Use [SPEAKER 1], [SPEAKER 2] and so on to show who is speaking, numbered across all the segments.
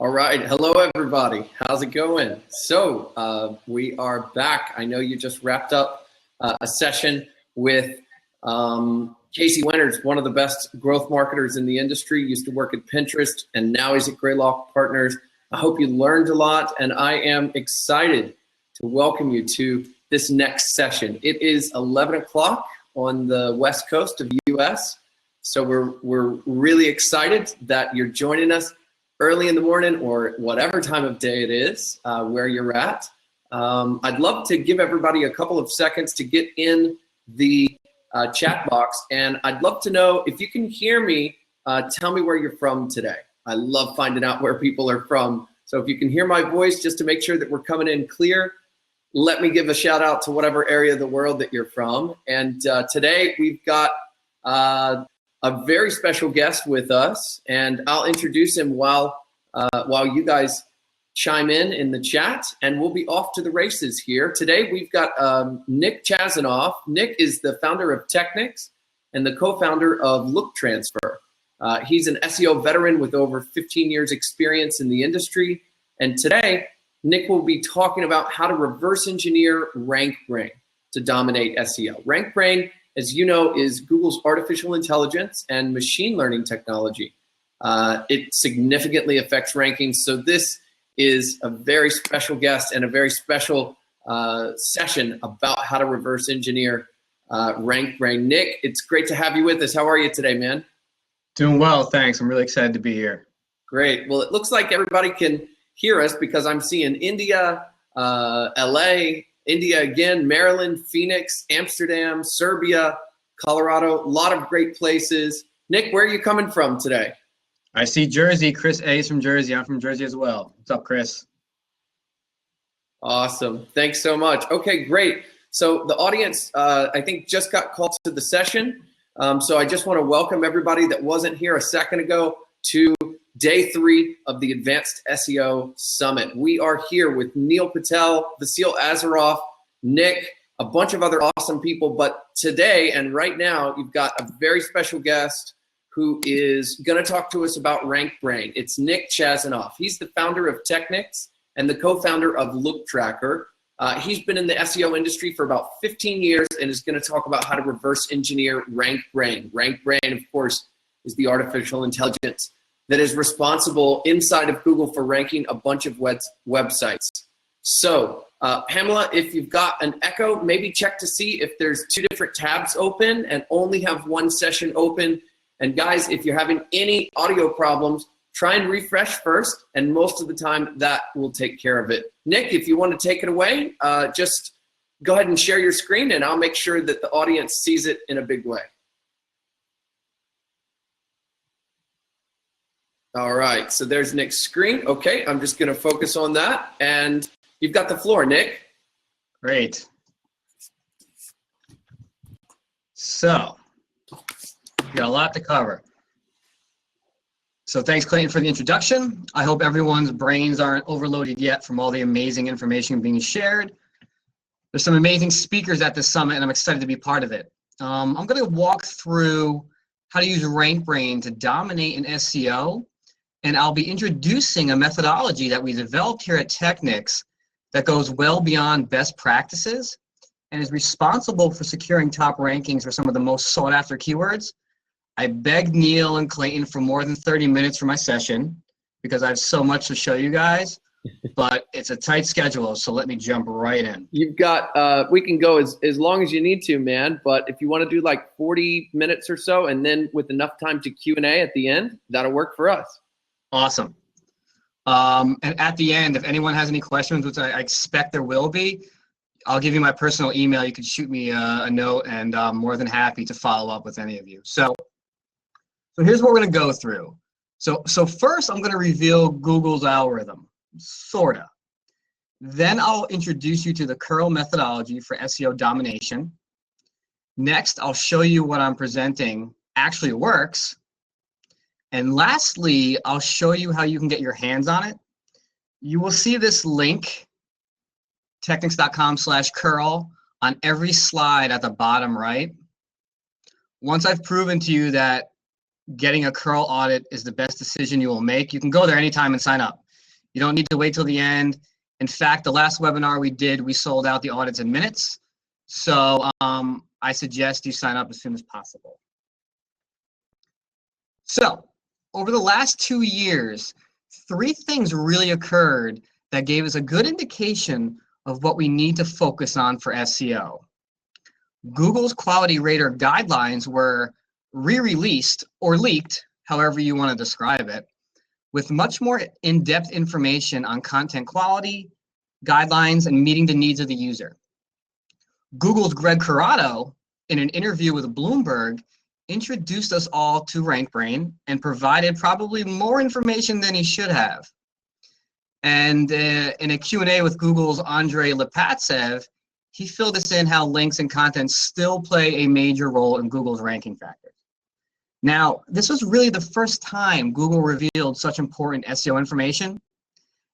[SPEAKER 1] All right. Hello, everybody. How's it going? So we are back. I know you just wrapped up a session with Casey Winters, one of the best growth marketers in the industry. Used to work at Pinterest, and now he's at Greylock Partners. I hope you learned a lot, and I am excited to welcome you to this next session. It is 11 o'clock on the West Coast of the U.S., so we're really excited that you're joining us early in the morning or whatever time of day it is where you're at. I'd love to give everybody a couple of seconds to get in the chat box, and I'd love to know if you can hear me. Tell me where you're from today. I love finding out where people are from. So if you can hear my voice, just to make sure that we're coming in clear, let me give a shout out to whatever area of the world that you're from. And today we've got a very special guest with us, and I'll introduce him while you guys chime in the chat, and we'll be off to the races here. Today we've got Nick Chazanoff. Nick is the founder of Technics and the co-founder of Look Transfer. He's an SEO veteran with over 15 years experience in the industry, and today Nick will be talking about how to reverse engineer RankBrain to dominate SEO. RankBrain, as you know, is Google's artificial intelligence and machine learning technology. It significantly affects rankings. So this is a very special guest and a very special session about how to reverse engineer RankBrain. Nick, it's great to have you with us. How are you today, man?
[SPEAKER 2] Doing well, thanks. I'm really excited to be here.
[SPEAKER 1] Great. Well, it looks like everybody can hear us because I'm seeing India, LA, India again, Maryland, Phoenix, Amsterdam, Serbia, Colorado, a lot of great places. Nick, where are you coming from today?
[SPEAKER 2] I see Jersey. Chris A is from Jersey. I'm from Jersey as well. What's up, Chris?
[SPEAKER 1] Awesome. Thanks so much. Okay, great. So the audience, I think, just got called to the session. So I just want to welcome everybody that wasn't here a second ago to day 3 of the Advanced SEO Summit. We are here with Neil Patel, Vasil Azaroff, Nick, a bunch of other awesome people. But today and right now, you've got a very special guest who is going to talk to us about RankBrain. It's Nick Chazanoff. He's the founder of Technics and the co-founder of Look Tracker. He's been in the SEO industry for about 15 years and is going to talk about how to reverse engineer RankBrain. RankBrain, of course, is the artificial intelligence that is responsible inside of Google for ranking a bunch of websites. So, Pamela, if you've got an echo, maybe check to see if there's 2 different tabs open and only have 1 session open. And guys, if you're having any audio problems, try and refresh first, and most of the time that will take care of it. Nick, if you want to take it away, just go ahead and share your screen, and I'll make sure that the audience sees it in a big way. All right, so there's Nick's screen. Okay, I'm just going to focus on that, and you've got the floor, Nick.
[SPEAKER 2] Great. So, we got a lot to cover. So thanks, Clayton, for the introduction. I hope everyone's brains aren't overloaded yet from all the amazing information being shared. There's some amazing speakers at this summit, and I'm excited to be part of it. I'm going to walk through how to use RankBrain to dominate in SEO, and I'll be introducing a methodology that we developed here at Technics that goes well beyond best practices and is responsible for securing top rankings for some of the most sought-after keywords. I begged Neil and Clayton for more than 30 minutes for my session because I have so much to show you guys, but it's a tight schedule, so let me jump right in.
[SPEAKER 1] You've got, we can go as long as you need to, man, but if you want to do like 40 minutes or so and then with enough time to Q&A at the end, that'll work for us. Awesome.
[SPEAKER 2] And at the end, if anyone has any questions, which I expect there will be, I'll give you my personal email. You can shoot me a note, and I'm more than happy to follow up with any of you. So here's what we're going to go through. So first, I'm going to reveal Google's algorithm, sorta. Then I'll introduce you to the curl methodology for SEO domination. Next, I'll show you what I'm presenting actually works. And lastly, I'll show you how you can get your hands on it. You will see this link, technics.com/curl, on every slide at the bottom right. Once I've proven to you that getting a curl audit is the best decision you will make, you can go there anytime and sign up. You don't need to wait till the end. In fact, the last webinar we did, we sold out the audits in minutes. So I suggest you sign up as soon as possible. So over the last 2 years, 3 things really occurred that gave us a good indication of what we need to focus on for SEO. Google's quality rater guidelines were re-released or leaked, however you want to describe it, with much more in-depth information on content quality, guidelines, and meeting the needs of the user. Google's Greg Corrado, in an interview with Bloomberg, introduced us all to RankBrain and provided probably more information than he should have. And in a Q&A with Google's Andrei Lepatsev, he filled us in how links and content still play a major role in Google's ranking factors. Now, this was really the first time Google revealed such important SEO information.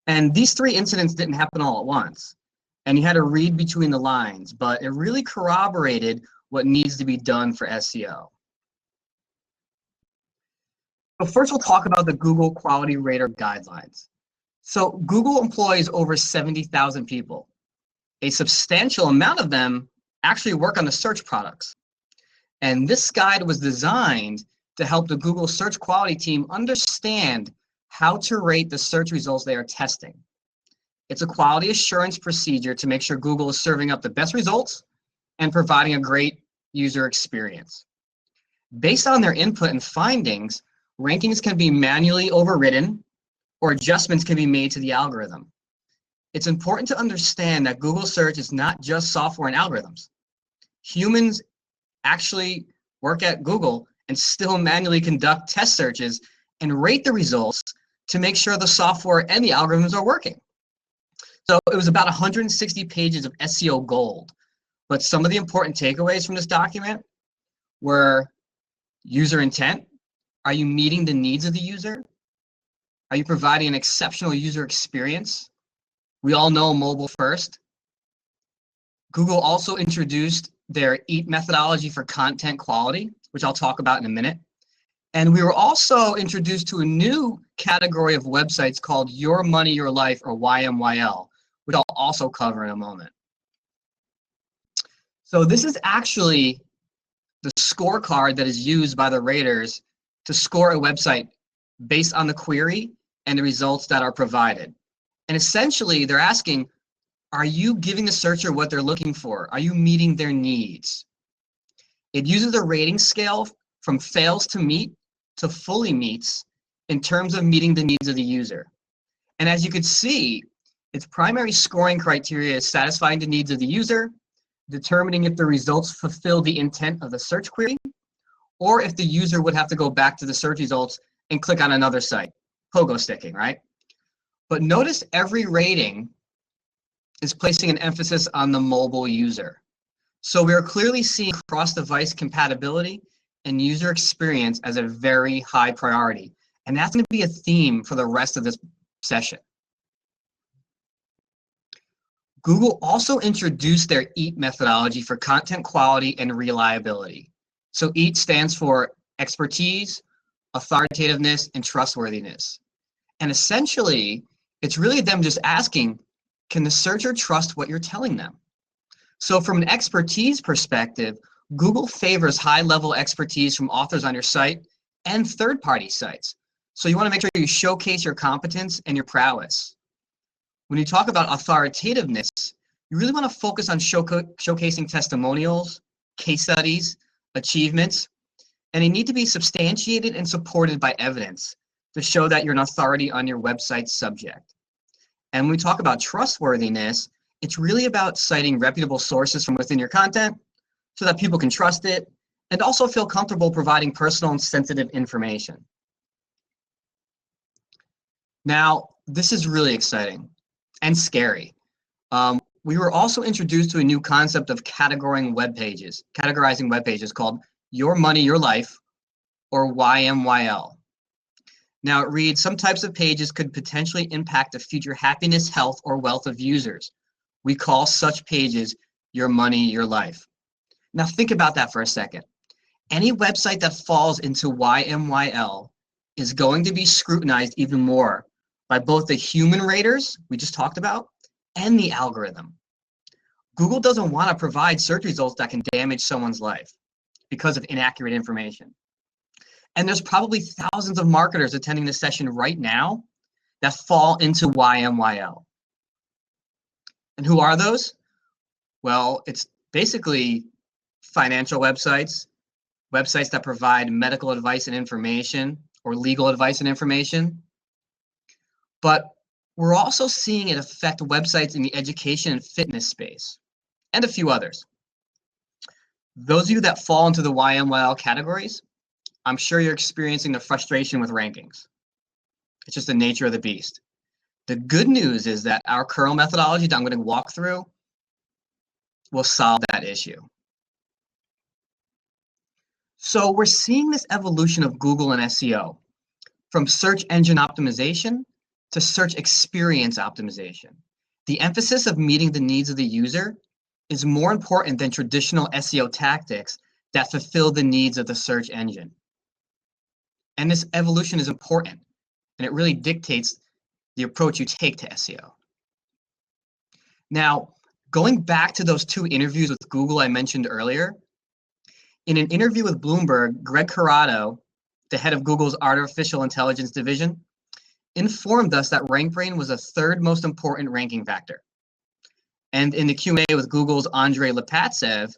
[SPEAKER 2] And these 3 incidents didn't happen all at once. And you had to read between the lines, but it really corroborated what needs to be done for SEO. So first, we'll talk about the Google Quality Rater Guidelines. So Google employs over 70,000 people. A substantial amount of them actually work on the search products. And this guide was designed to help the Google search quality team understand how to rate the search results they are testing. It's a quality assurance procedure to make sure Google is serving up the best results and providing a great user experience. Based on their input and findings, rankings can be manually overridden or adjustments can be made to the algorithm. It's important to understand that Google search is not just software and algorithms. Humans actually work at Google and still manually conduct test searches and rate the results to make sure the software and the algorithms are working. So it was about 160 pages of SEO gold, but some of the important takeaways from this document were user intent. Are you meeting the needs of the user? Are you providing an exceptional user experience? We all know mobile first. Google also introduced their EAT methodology for content quality, which I'll talk about in a minute. And we were also introduced to a new category of websites called Your Money, Your Life, or YMYL, which I'll also cover in a moment. So this is actually the scorecard that is used by the raters to score a website based on the query and the results that are provided. And essentially, they're asking, are you giving the searcher what they're looking for? Are you meeting their needs? It uses a rating scale from fails to meet to fully meets in terms of meeting the needs of the user. And as you could see, its primary scoring criteria is satisfying the needs of the user, determining if the results fulfill the intent of the search query, or if the user would have to go back to the search results and click on another site, pogo sticking, right? But notice every rating is placing an emphasis on the mobile user. So we are clearly seeing cross-device compatibility and user experience as a very high priority. And that's going to be a theme for the rest of this session. Google also introduced their EAT methodology for content quality and reliability. So EAT stands for expertise, authoritativeness, and trustworthiness. And essentially, it's really them just asking, can the searcher trust what you're telling them? So from an expertise perspective, Google favors high-level expertise from authors on your site and third-party sites. So you want to make sure you showcase your competence and your prowess. When you talk about authoritativeness, you really want to focus on showcasing testimonials, case studies, achievements, and they need to be substantiated and supported by evidence to show that you're an authority on your website's subject. And when we talk about trustworthiness, it's really about citing reputable sources from within your content so that people can trust it and also feel comfortable providing personal and sensitive information. Now, this is really exciting and scary. We were also introduced to a new concept of categorizing web pages called Your Money, Your Life, or YMYL. Now it reads, some types of pages could potentially impact the future happiness, health, or wealth of users. We call such pages Your Money, Your Life. Now think about that for a second. Any website that falls into YMYL is going to be scrutinized even more by both the human raters we just talked about and the algorithm. Google doesn't want to provide search results that can damage someone's life because of inaccurate information. And there's probably thousands of marketers attending this session right now that fall into YMYL. And who are those? Well, it's basically financial websites, websites that provide medical advice and information or legal advice and information. But we're also seeing it affect websites in the education and fitness space, and a few others. Those of you that fall into the YMYL categories, I'm sure you're experiencing the frustration with rankings. It's just the nature of the beast. The good news is that our curl methodology that I'm going to walk through will solve that issue. So we're seeing this evolution of Google and SEO, from search engine optimization to search experience optimization. The emphasis of meeting the needs of the user is more important than traditional SEO tactics that fulfill the needs of the search engine. And this evolution is important, and it really dictates the approach you take to SEO. Now, going back to those 2 interviews with Google I mentioned earlier, in an interview with Bloomberg, Greg Corrado, the head of Google's artificial intelligence division, informed us that RankBrain was the 3rd most important ranking factor. And in the Q&A with Google's Andrei Lepatsev,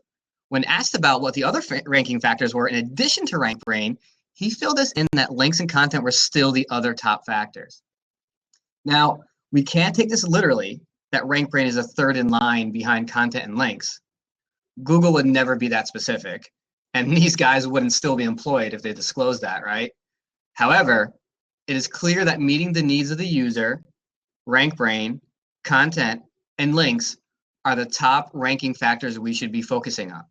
[SPEAKER 2] when asked about what the other ranking factors were in addition to RankBrain, he filled us in that links and content were still the other top factors. Now, we can't take this literally, that RankBrain is a 3rd in line behind content and links. Google would never be that specific, and these guys wouldn't still be employed if they disclosed that, right? However, it is clear that meeting the needs of the user, RankBrain, content, and links are the top ranking factors we should be focusing on.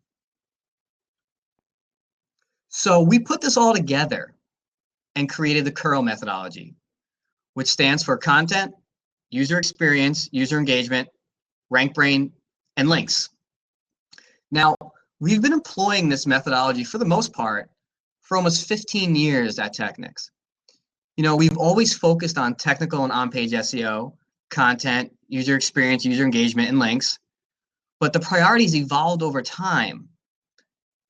[SPEAKER 2] So we put this all together and created the curl methodology, which stands for content, user experience, user engagement, RankBrain, and links. Now, we've been employing this methodology for the most part for almost 15 years at Technics. You know, we've always focused on technical and on-page SEO, content, user experience, user engagement, and links, but the priorities evolved over time.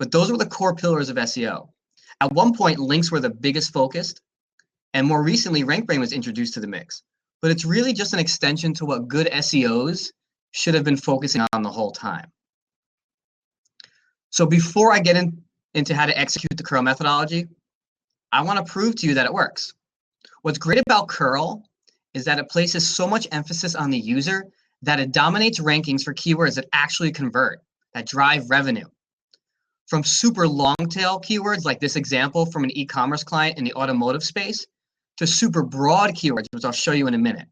[SPEAKER 2] But those were the core pillars of SEO. At one point, links were the biggest focus, and more recently, RankBrain was introduced to the mix. But it's really just an extension to what good SEOs should have been focusing on the whole time. So before I get into how to execute the curl methodology, I want to prove to you that it works. What's great about curl is that it places so much emphasis on the user that it dominates rankings for keywords that actually convert, that drive revenue. From super long tail keywords like this example from an e-commerce client in the automotive space to super broad keywords, which I'll show you in a minute.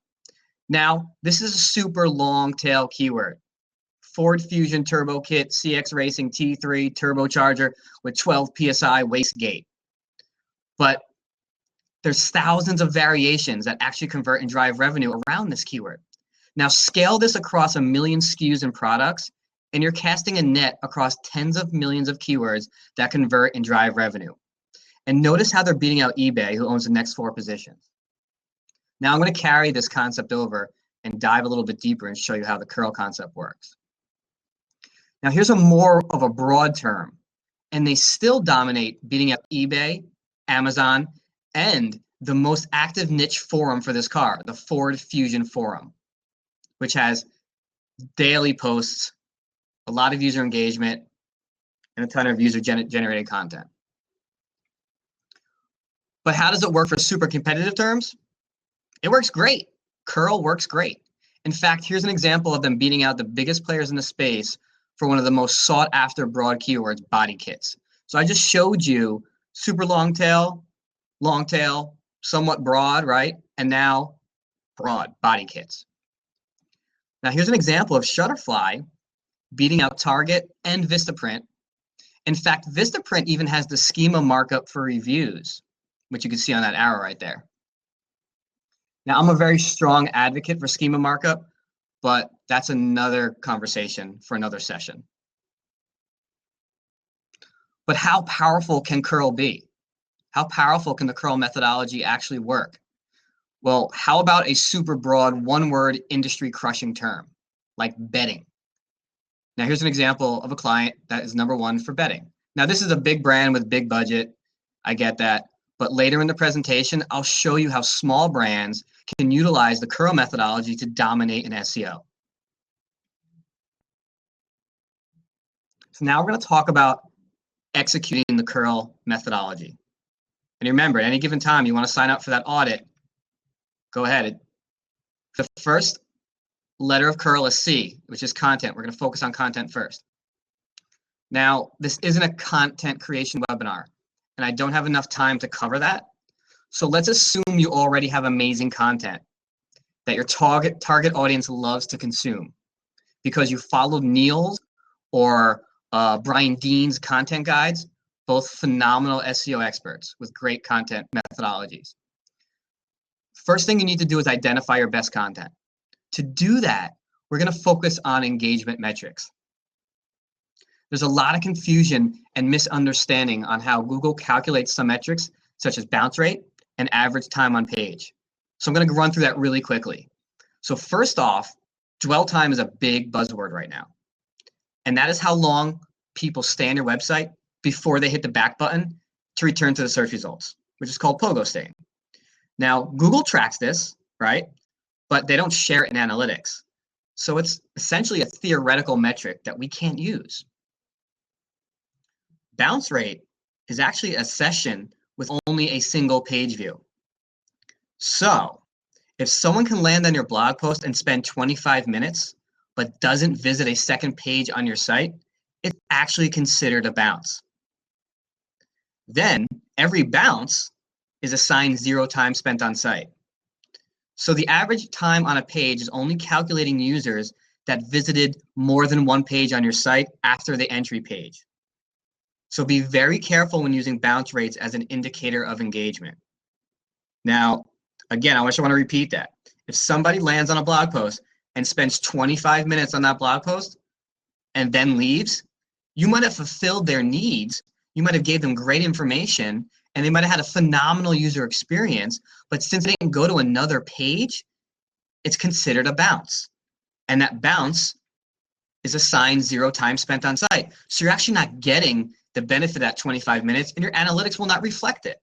[SPEAKER 2] Now, this is a super long tail keyword. Ford Fusion Turbo Kit, CX Racing T3 turbocharger with 12 PSI wastegate. But there's thousands of variations that actually convert and drive revenue around this keyword. Now scale this across 1 million SKUs and products, and you're casting a net across tens of millions of keywords that convert and drive revenue. And notice how they're beating out eBay, who owns the next 4 positions. Now I'm going to carry this concept over and dive a little bit deeper and show you how the curl concept works. Now here's a more of a broad term, and they still dominate beating out eBay, Amazon, and the most active niche forum for this car, the Ford Fusion Forum, which has daily posts, a lot of user engagement, and a ton of user-generated content. But how does it work for super competitive terms? It works great. Curl works great. In fact, here's an example of them beating out the biggest players in the space for one of the most sought after broad keywords, body kits. So I just showed you super long tail, somewhat broad, right? And now broad, body kits. Now here's an example of Shutterfly beating out Target and Vistaprint. In fact, Vistaprint even has the schema markup for reviews, which you can see on that arrow right there. Now I'm a very strong advocate for schema markup, but that's another conversation for another session. But how powerful can curl be? How powerful can the curl methodology actually work? Well, how about a super broad one-word industry crushing term like betting? Now, here's an example of a client that is number one for betting. Now, this is a big brand with big budget. I get that. But later in the presentation, I'll show you how small brands can utilize the curl methodology to dominate in SEO. So now we're going to talk about executing the curl methodology. And remember, at any given time, you want to sign up for that audit, go ahead. The first letter of curl is C, which is content. We're going to focus on content first. Now, this isn't a content creation webinar, and I don't have enough time to cover that. So let's assume you already have amazing content that your target audience loves to consume because you followed Neil's or Brian Dean's content guides, both phenomenal SEO experts with great content methodologies. First thing you need to do is identify your best content. To do that, we're going to focus on engagement metrics. There's a lot of confusion and misunderstanding on how Google calculates some metrics, such as bounce rate and average time on page. So I'm going to run through that really quickly. So first off, dwell time is a big buzzword right now. And that is how long people stay on your website before they hit the back button to return to the search results, which is called pogo staying. Now, Google tracks this, right? But they don't share it in analytics. So it's essentially a theoretical metric that we can't use. Bounce rate is actually a session with only a single page view. So if someone can land on your blog post and spend 25 minutes, but doesn't visit a second page on your site, it's actually considered a bounce. Then every bounce is assigned 0 time spent on site. So the average time on a page is only calculating users that visited more than one page on your site after the entry page. So be very careful when using bounce rates as an indicator of engagement. Now, again, I want to repeat that. If somebody lands on a blog post and spends 25 minutes on that blog post and then leaves, you might have fulfilled their needs. You might have gave them great information and they might have had a phenomenal user experience, but since they didn't go to another page, it's considered a bounce. And that bounce is assigned 0 time spent on site. So you're actually not getting the benefit of that 25 minutes and your analytics will not reflect it.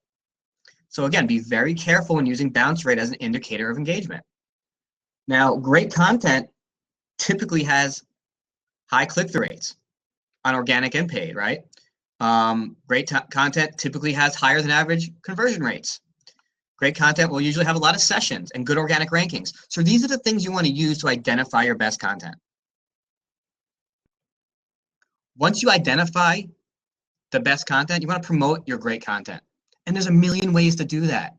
[SPEAKER 2] So again, be very careful when using bounce rate as an indicator of engagement. Now, great content typically has high click-through rates on organic and paid, right? Great content typically has higher than average conversion rates. Great content will usually have a lot of sessions and good organic rankings. So these are the things you want to use to identify your best content. Once you identify the best content, you want to promote your great content. And there's a million ways to do that.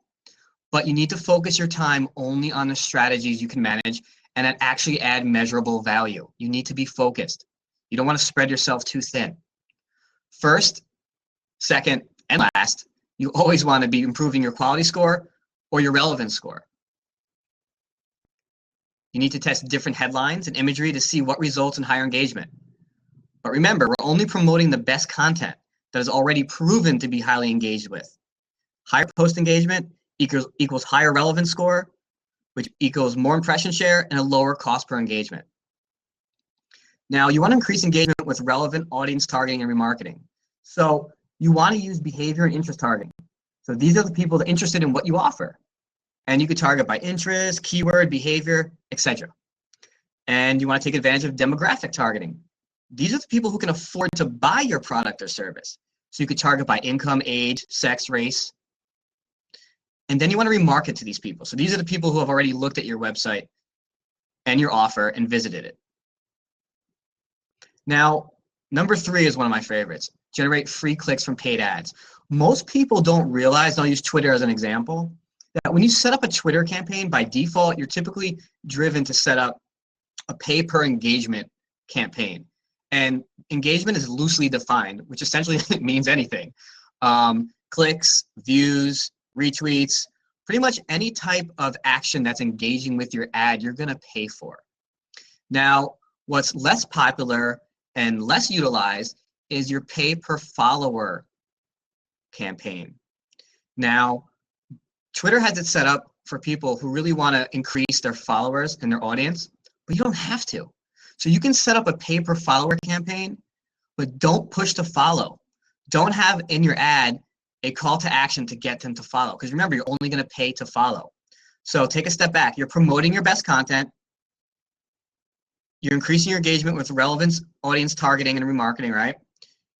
[SPEAKER 2] But you need to focus your time only on the strategies you can manage and that actually add measurable value. You need to be focused. You don't want to spread yourself too thin. First, second, and last, you always want to be improving your quality score or your relevance score. You need to test different headlines and imagery to see what results in higher engagement. But remember, we're only promoting the best content that is already proven to be highly engaged with. Higher post engagement equals higher relevance score, which equals more impression share and a lower cost per engagement. Now, you want to increase engagement with relevant audience targeting and remarketing. So you want to use behavior and interest targeting. So these are the people that are interested in what you offer. And you could target by interest, keyword, behavior, etc. And you want to take advantage of demographic targeting. These are the people who can afford to buy your product or service. So you could target by income, age, sex, race. And then you want to remarket to these people. So these are the people who have already looked at your website and your offer and visited it. Now, number 3 is one of my favorites. Generate free clicks from paid ads. Most people don't realize, I'll use Twitter as an example, that when you set up a Twitter campaign, by default, you're typically driven to set up a pay per engagement campaign. And engagement is loosely defined, which essentially means anything. Clicks, views, retweets, pretty much any type of action that's engaging with your ad, you're going to pay for. Now, what's less popular and less utilized is your pay per follower campaign. Now, Twitter has it set up for people who really want to increase their followers and their audience, but you don't have to. So you can set up a pay per follower campaign, but don't push to follow. Don't have in your ad a call to action to get them to follow. Because remember, you're only going to pay to follow. So take a step back. You're promoting your best content. You're increasing your engagement with relevance, audience targeting, and remarketing, right?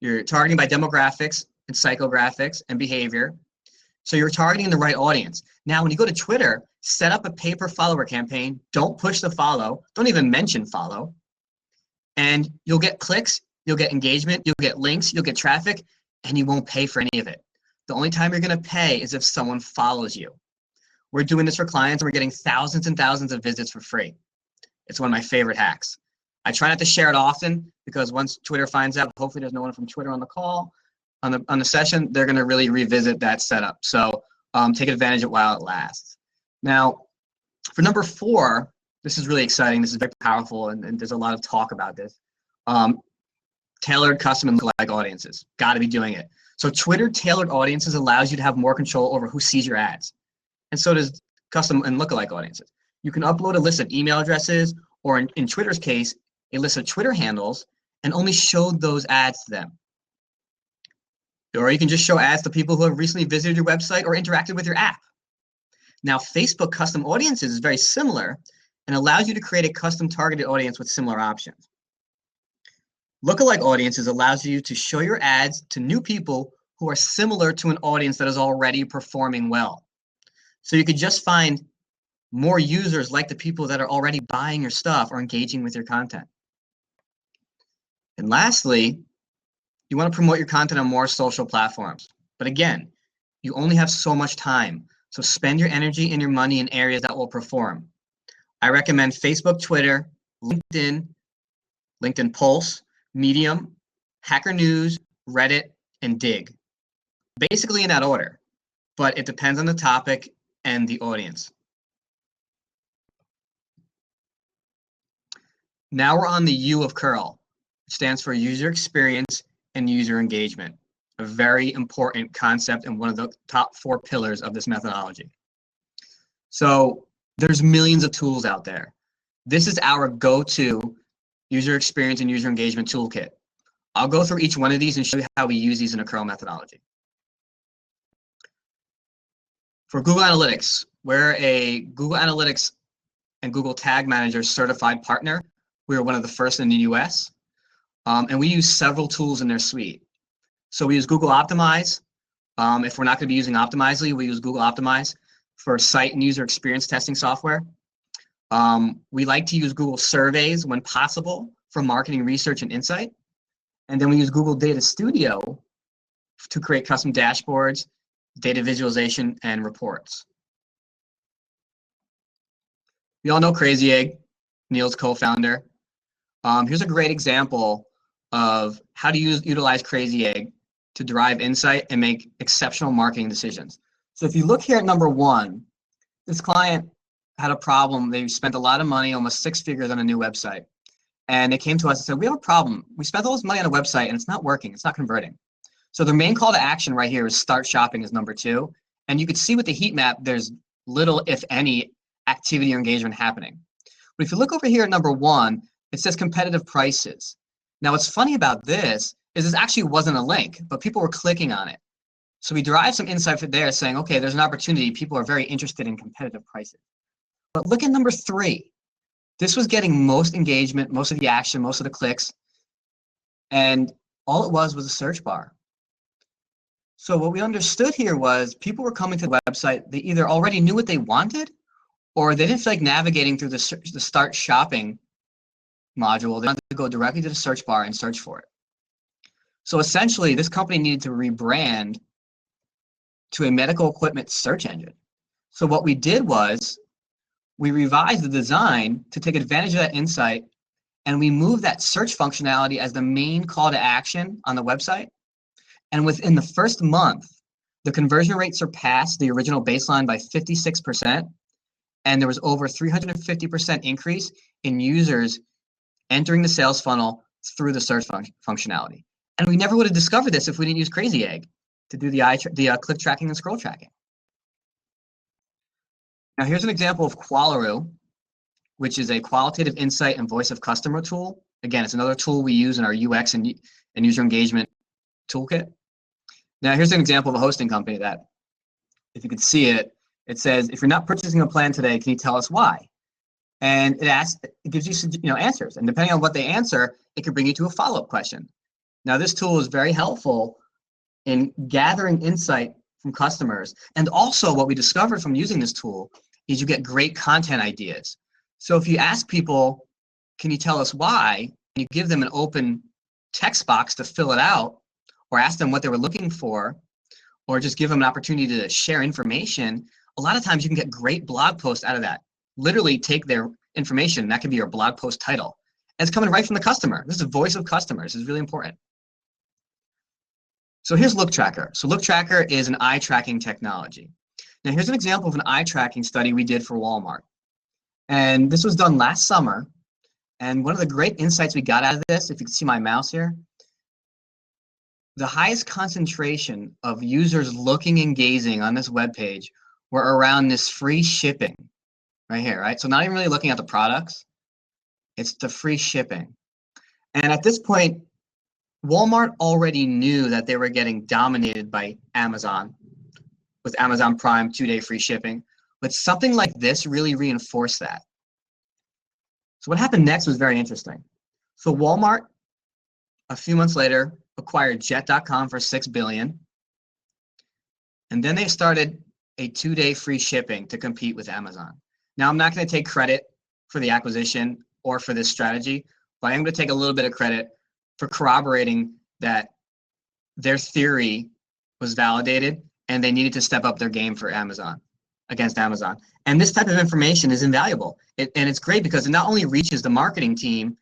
[SPEAKER 2] You're targeting by demographics and psychographics and behavior. So you're targeting the right audience. Now, when you go to Twitter, set up a pay per follower campaign. Don't push the follow. Don't even mention follow. And you'll get clicks, you'll get engagement, you'll get links, you'll get traffic, and you won't pay for any of it. The only time you're going to pay is if someone follows you. We're doing this for clients, and we're getting thousands and thousands of visits for free. It's one of my favorite hacks. I try not to share it often because once Twitter finds out, hopefully there's no one from Twitter on the call, on the session, they're going to really revisit that setup. So take advantage of it while it lasts. Now, for number 4, this is really exciting. This is very powerful, and there's a lot of talk about this. Tailored custom and lookalike audiences. Got to be doing it. So Twitter tailored audiences allows you to have more control over who sees your ads. And so does custom and lookalike audiences. You can upload a list of email addresses, or in Twitter's case, a list of Twitter handles, and only show those ads to them. Or you can just show ads to people who have recently visited your website or interacted with your app. Now, Facebook custom audiences is very similar and allows you to create a custom targeted audience with similar options. Lookalike audiences allows you to show your ads to new people who are similar to an audience that is already performing well. So you could just find more users like the people that are already buying your stuff or engaging with your content. And lastly, you want to promote your content on more social platforms. But again, you only have so much time. So spend your energy and your money in areas that will perform. I recommend Facebook, Twitter, LinkedIn, LinkedIn Pulse, Medium, Hacker News, Reddit, and Dig. Basically in that order, but it depends on the topic and the audience. Now we're on the U of Curl, which stands for user experience and user engagement, a very important concept and one of the top 4 pillars of this methodology. So there's millions of tools out there. This is our go-to user experience and user engagement toolkit. I'll go through each one of these and show you how we use these in a Curl methodology. For Google Analytics, we're a Google Analytics and Google Tag Manager certified partner. We are one of the first in the US. And we use several tools in their suite. So we use Google Optimize. If we're not going to be using Optimizely, we use Google Optimize for site and user experience testing software. We like to use Google Surveys when possible for marketing research and insight. And then we use Google Data Studio to create custom dashboards, data visualization, and reports. We all know Crazy Egg, Neil's co-founder. Here's a great example of how to utilize Crazy Egg to derive insight and make exceptional marketing decisions. So if you look here at number 1, this client had a problem. They spent a lot of money, almost 6 figures on a new website. And they came to us and said, we have a problem. We spent all this money on a website and it's not working. It's not converting. So the main call to action right here is start shopping is number 2. And you can see with the heat map, there's little, if any, activity or engagement happening. But if you look over here at number 1, it says competitive prices. Now, what's funny about this is this actually wasn't a link, but people were clicking on it. So we derived some insight from there saying, okay, there's an opportunity. People are very interested in competitive prices. But look at number 3. This was getting most engagement, most of the action, most of the clicks. And all it was a search bar. So what we understood here was people were coming to the website. They either already knew what they wanted or they didn't feel like navigating through the start shopping module. They wanted to go directly to the search bar and search for it. So essentially, this company needed to rebrand to a medical equipment search engine. So what we did was we revised the design to take advantage of that insight, and we moved that search functionality as the main call to action on the website. And within the first month, the conversion rate surpassed the original baseline by 56%, and there was over 350% increase in users entering the sales funnel through the search functionality. And we never would have discovered this if we didn't use Crazy Egg to do the click tracking and scroll tracking. Now here's an example of Qualaroo, which is a qualitative insight and voice of customer tool. Again, it's another tool we use in our UX and user engagement toolkit. Now here's an example of a hosting company that, if you could see it, it says, if you're not purchasing a plan today, can you tell us why? And it gives you answers. And depending on what they answer, it can bring you to a follow-up question. Now this tool is very helpful in gathering insight from customers. And also what we discovered from using this tool is you get great content ideas. So if you ask people, can you tell us why, and you give them an open text box to fill it out, or ask them what they were looking for, or just give them an opportunity to share information, a lot of times you can get great blog posts out of that. Literally take their information, and that can be your blog post title. And it's coming right from the customer. This is the voice of customers. It's really important. So here's Look Tracker. So Look Tracker is an eye tracking technology. Now here's an example of an eye tracking study we did for Walmart. And this was done last summer. And one of the great insights we got out of this, if you can see my mouse here, the highest concentration of users looking and gazing on this web page were around this free shipping right here, right? So not even really looking at the products, it's the free shipping. And at this point, Walmart already knew that they were getting dominated by Amazon with Amazon Prime 2-day free shipping, but something like this really reinforced that. So what happened next was very interesting. So Walmart, a few months later, acquired Jet.com for $6 billion. And then they started a 2-day free shipping to compete with Amazon. Now, I'm not going to take credit for the acquisition or for this strategy, but I'm going to take a little bit of credit for corroborating that their theory was validated and they needed to step up their game for Amazon, against Amazon. And this type of information is invaluable. And it's great because it not only reaches the marketing team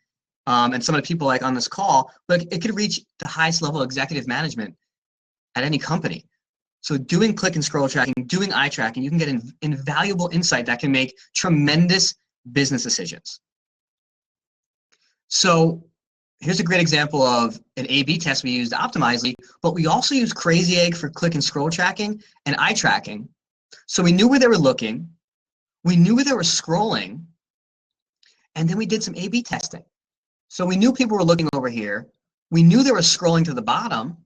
[SPEAKER 2] and some of the people like on this call, but it could reach the highest level executive management at any company. So doing click and scroll tracking, doing eye tracking, you can get invaluable insight that can make tremendous business decisions. So here's a great example of an A/B test we used Optimizely, but we also use Crazy Egg for click and scroll tracking and eye tracking. So we knew where they were looking, we knew where they were scrolling, and then we did some A/B testing. So we knew people were looking over here, we knew they were scrolling to the bottom,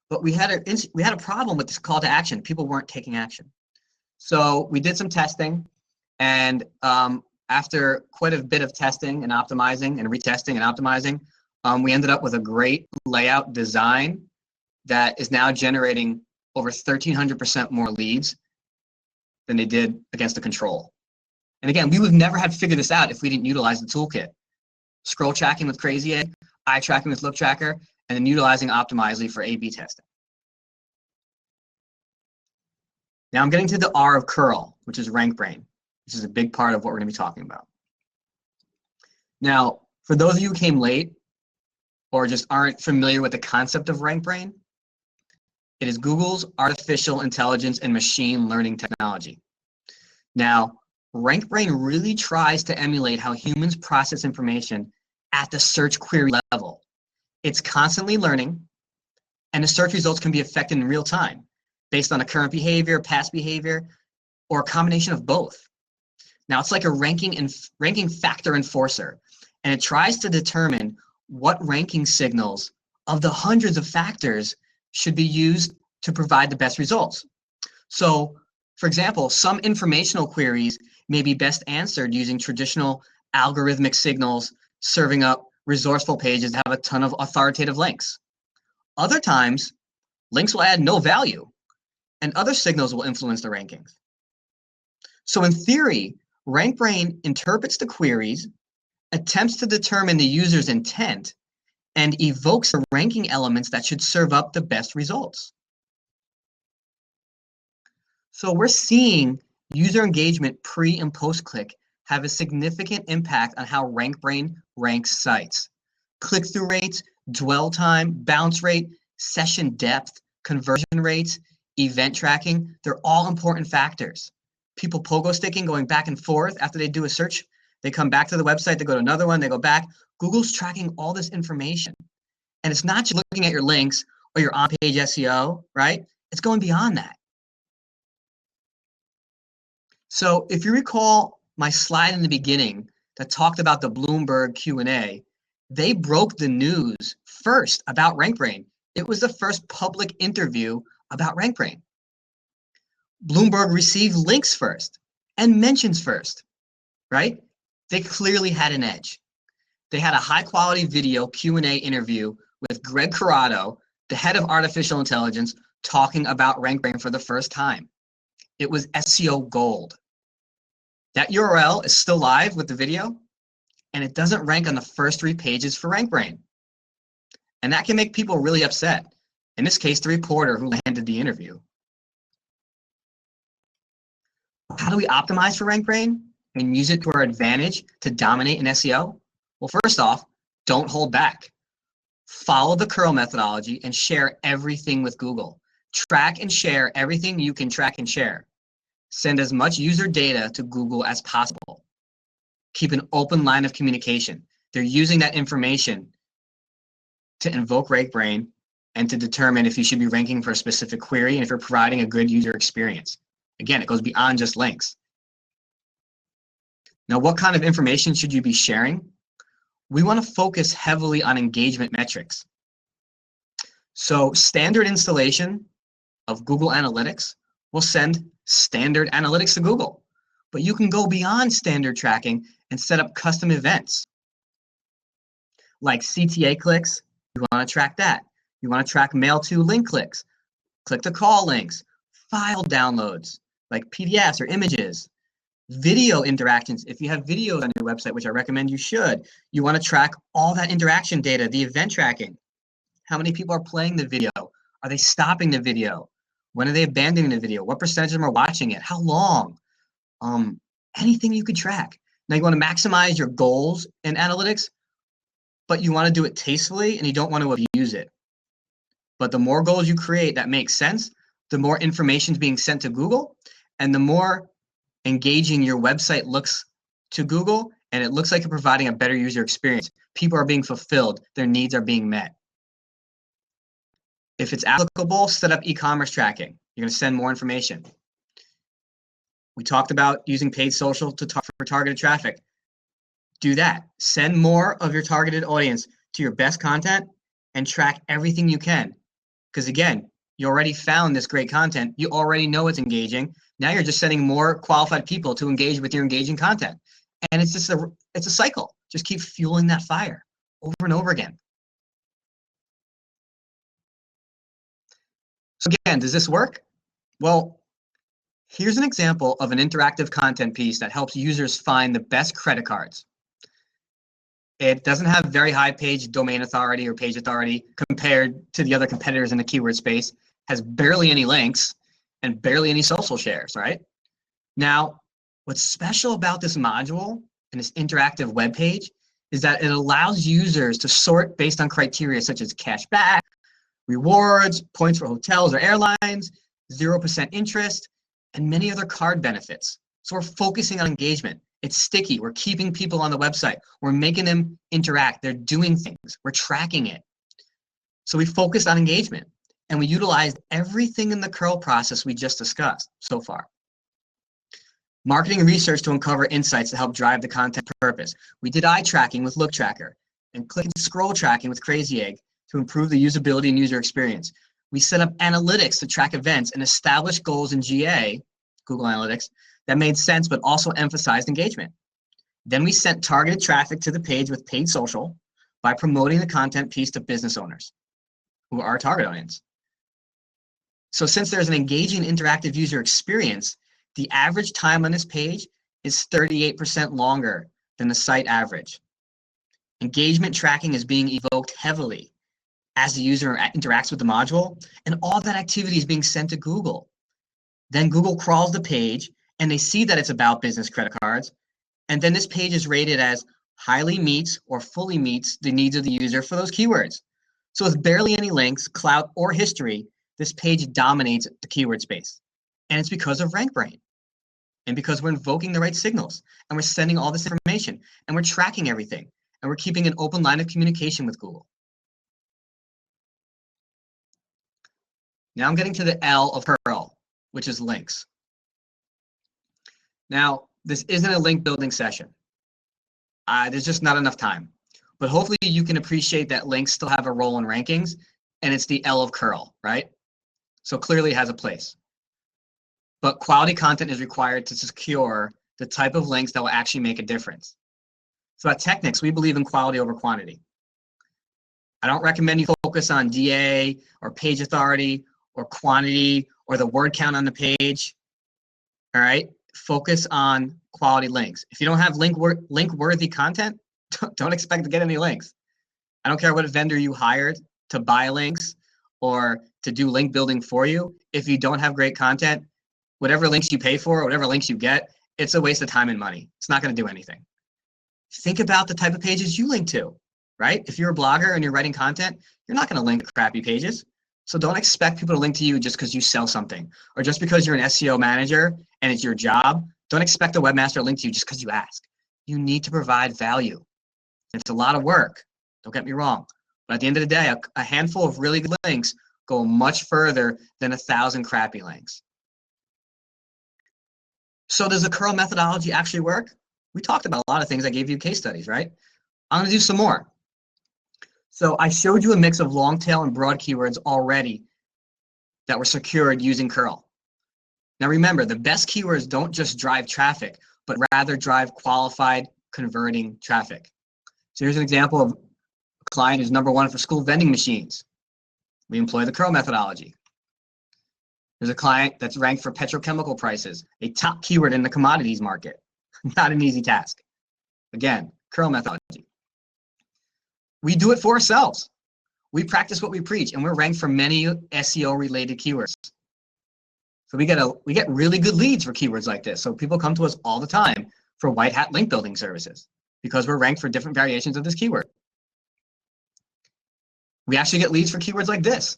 [SPEAKER 2] but we had a problem with this call to action. People weren't taking action. So we did some testing, and after quite a bit of testing and optimizing and retesting and optimizing, we ended up with a great layout design that is now generating over 1,300% more leads than they did against the control. And again, we would never have figured this out if we didn't utilize the toolkit. Scroll tracking with Crazy Egg, eye tracking with Look Tracker, and then utilizing Optimizely for A/B testing. Now I'm getting to the R of curl, which is RankBrain, which is a big part of what we're going to be talking about. Now, for those of you who came late or just aren't familiar with the concept of RankBrain, it is Google's artificial intelligence and machine learning technology. Now, RankBrain really tries to emulate how humans process information at the search query level. It's constantly learning, and the search results can be affected in real time based on a current behavior, past behavior, or a combination of both. Now, it's like a ranking factor enforcer, and it tries to determine what ranking signals of the hundreds of factors should be used to provide the best results. So, for example, some informational queries may be best answered using traditional algorithmic signals serving up resourceful pages that have a ton of authoritative links. Other times, links will add no value, and other signals will influence the rankings. So in theory, RankBrain interprets the queries, attempts to determine the user's intent, and evokes the ranking elements that should serve up the best results. So we're seeing user engagement pre and post-click have a significant impact on how RankBrain ranks sites. Click-through rates, dwell time, bounce rate, session depth, conversion rates, event tracking, they're all important factors. People pogo sticking, going back and forth after they do a search, they come back to the website, they go to another one, they go back. Google's tracking all this information. And it's not just looking at your links or your on-page SEO, right? It's going beyond that. So if you recall my slide in the beginning that talked about the Bloomberg Q&A, they broke the news first about RankBrain. It was the first public interview about RankBrain. Bloomberg received links first and mentions first, right? They clearly had an edge. They had a high quality video Q&A interview with Greg Corrado, the head of artificial intelligence, talking about RankBrain for the first time. It was SEO gold. That URL is still live with the video, and it doesn't rank on the first 3 pages for RankBrain. And that can make people really upset. In this case, the reporter who landed the interview. How do we optimize for RankBrain and use it to our advantage to dominate in SEO? Well, first off, don't hold back. Follow the curl methodology and share everything with Google. Track and share everything you can track and share. Send as much user data to Google as possible. Keep an open line of communication. They're using that information to invoke RankBrain and to determine if you should be ranking for a specific query and if you're providing a good user experience. Again, it goes beyond just links. Now, what kind of information should you be sharing? We want to focus heavily on engagement metrics. So standard installation of Google Analytics will send standard analytics to Google. But you can go beyond standard tracking and set up custom events. Like CTA clicks, you want to track that. You want to track mail to link clicks, click to call links, file downloads, like PDFs or images, video interactions. If you have videos on your website, which I recommend you should, you want to track all that interaction data, the event tracking. How many people are playing the video? Are they stopping the video? When are they abandoning the video? What percentage of them are watching it? How long? Anything you could track. Now you want to maximize your goals in analytics, but you want to do it tastefully and you don't want to abuse it. But the more goals you create that make sense, the more information is being sent to Google, and the more engaging your website looks to Google, and it looks like you're providing a better user experience. People are being fulfilled, their needs are being met. If it's applicable, set up e-commerce tracking. You're going to send more information. We talked about using paid social for targeted traffic. Do that. Send more of your targeted audience to your best content and track everything you can. Because again, you already found this great content. You already know it's engaging. Now you're just sending more qualified people to engage with your engaging content. And it's just it's a cycle. Just keep fueling that fire over and over again. So again, does this work? Well, here's an example of an interactive content piece that helps users find the best credit cards. It doesn't have very high page domain authority or page authority compared to the other competitors in the keyword space, has barely any links and barely any social shares, right? Now, what's special about this module and this interactive web page is that it allows users to sort based on criteria such as cashback, rewards, points for hotels or airlines, 0% interest, and many other card benefits. So we're focusing on engagement. It's sticky. We're keeping people on the website. We're making them interact. They're doing things. We're tracking it. So we focused on engagement, and we utilized everything in the curl process we just discussed so far. Marketing and research to uncover insights to help drive the content purpose. We did eye tracking with Look Tracker and click and scroll tracking with Crazy Egg to improve the usability and user experience. We set up analytics to track events and establish goals in GA, Google Analytics, that made sense but also emphasized engagement. Then we sent targeted traffic to the page with paid social by promoting the content piece to business owners who are our target audience. So since there's an engaging interactive user experience, the average time on this page is 38% longer than the site average. Engagement tracking is being evoked heavily as the user interacts with the module, and all that activity is being sent to Google. Then Google crawls the page and they see that it's about business credit cards. And then this page is rated as highly meets or fully meets the needs of the user for those keywords. So with barely any links, clout, or history, this page dominates the keyword space. And it's because of RankBrain. And because we're invoking the right signals and we're sending all this information and we're tracking everything and we're keeping an open line of communication with Google. Now I'm getting to the L of Pearl, which is links. Now, this isn't a link building session. There's just not enough time. But hopefully you can appreciate that links still have a role in rankings, and it's the L of curl, right? So clearly it has a place. But quality content is required to secure the type of links that will actually make a difference. So at Technics, we believe in quality over quantity. I don't recommend you focus on DA or page authority or quantity or the word count on the page. All right, focus on quality links. If you don't have link-worthy content, don't expect to get any links. I don't care what vendor you hired to buy links or to do link building for you. If you don't have great content, whatever links you pay for or whatever links you get, it's a waste of time and money. It's not going to do anything. Think about the type of pages you link to, right? If you're a blogger and you're writing content, you're not going to link to crappy pages. So don't expect people to link to you just because you sell something, or just because you're an SEO manager and it's your job. Don't expect a webmaster to link to you just because you ask. You need to provide value. It's a lot of work. Don't get me wrong. But at the end of the day, a handful of really good links go much further than 1,000 crappy links. So does the curl methodology actually work? We talked about a lot of things. I gave you case studies, right? I'm going to do some more. So I showed you a mix of long tail and broad keywords already that were secured using curl. Now remember, the best keywords don't just drive traffic, but rather drive qualified converting traffic. So here's an example of a client who's #1 for school vending machines. We employ the curl methodology. There's a client that's ranked for petrochemical prices, a top keyword in the commodities market. Not an easy task. Again, curl methodology. We do it for ourselves. We practice what we preach, and we're ranked for many SEO-related keywords. So we get really good leads for keywords like this. So people come to us all the time for white hat link building services because we're ranked for different variations of this keyword. We actually get leads for keywords like this.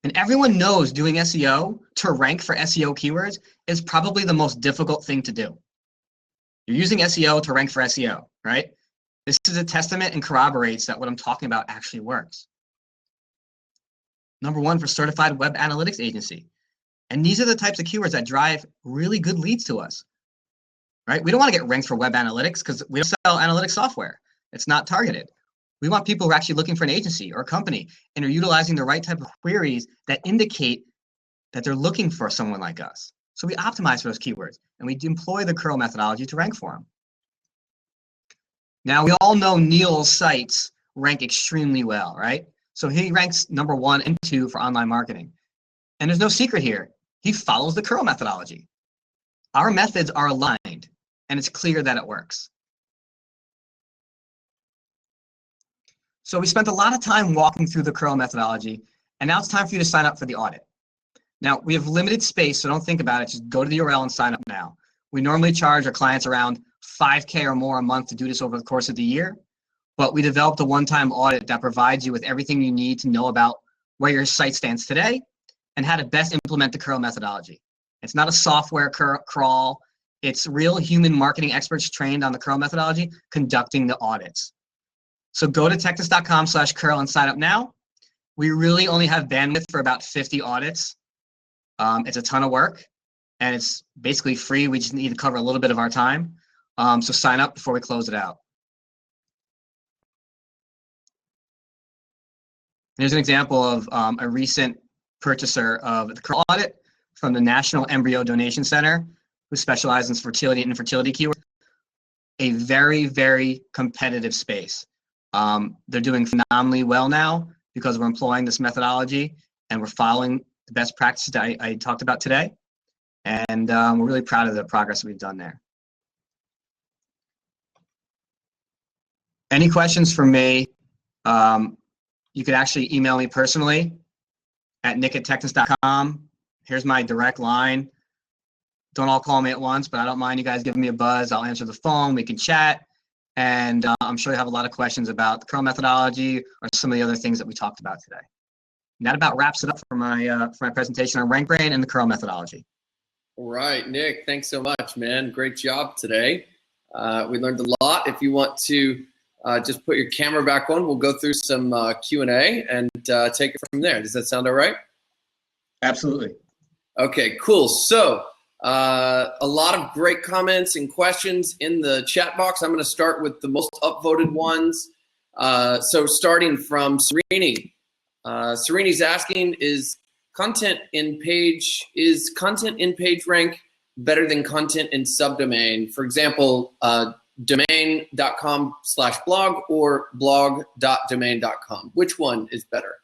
[SPEAKER 2] And everyone knows doing SEO to rank for SEO keywords is probably the most difficult thing to do. You're using SEO to rank for SEO, right? This is a testament and corroborates that what I'm talking about actually works. #1 for certified web analytics agency. And these are the types of keywords that drive really good leads to us, right? We don't want to get ranked for web analytics because we don't sell analytics software. It's not targeted. We want people who are actually looking for an agency or a company and are utilizing the right type of queries that indicate that they're looking for someone like us. So we optimize for those keywords and we employ the curl methodology to rank for them. Now we all know Neil's sites rank extremely well, right? So he ranks #1 and 2 for online marketing. And there's no secret here. He follows the curl methodology. Our methods are aligned and it's clear that it works. So we spent a lot of time walking through the curl methodology, and now it's time for you to sign up for the audit. Now, we have limited space, so don't think about it. Just go to the URL and sign up now. We normally charge our clients around $5K or more a month to do this over the course of the year, but we developed a one-time audit that provides you with everything you need to know about where your site stands today and how to best implement the curl methodology. It's not a software crawl. It's real human marketing experts trained on the curl methodology conducting the audits. So go to technis.com/curl and sign up now. We really only have bandwidth for about 50 audits. It's a ton of work and it's basically free. We just need to cover a little bit of our time. So sign up before we close it out. Here's an example of a recent purchaser of the curl audit from the National Embryo Donation Center, who specializes in fertility and infertility keywords. A very, very competitive space. They're doing phenomenally well now because we're employing this methodology and we're following the best practices that I talked about today. And we're really proud of the progress we've done there. Any questions for me? You could actually email me personally at nick@technis.com. Here's my direct line. Don't all call me at once, but I don't mind you guys giving me a buzz. I'll answer the phone. We can chat. And I'm sure you have a lot of questions about the curl methodology or some of the other things that we talked about today. And that about wraps it up for my presentation on RankBrain and the curl methodology.
[SPEAKER 1] All right, Nick, thanks so much, man. Great job today. We learned a lot. If you want to just put your camera back on, we'll go through some Q&A and take it from there. Does that sound all right?
[SPEAKER 2] Absolutely.
[SPEAKER 1] Okay, cool. So A lot of great comments and questions in the chat box. I'm going to start with the most upvoted ones. So starting from Serini. Serini's asking, is content in page rank better than content in subdomain? For example, domain.com/blog or blog.domain.com. Which one is better?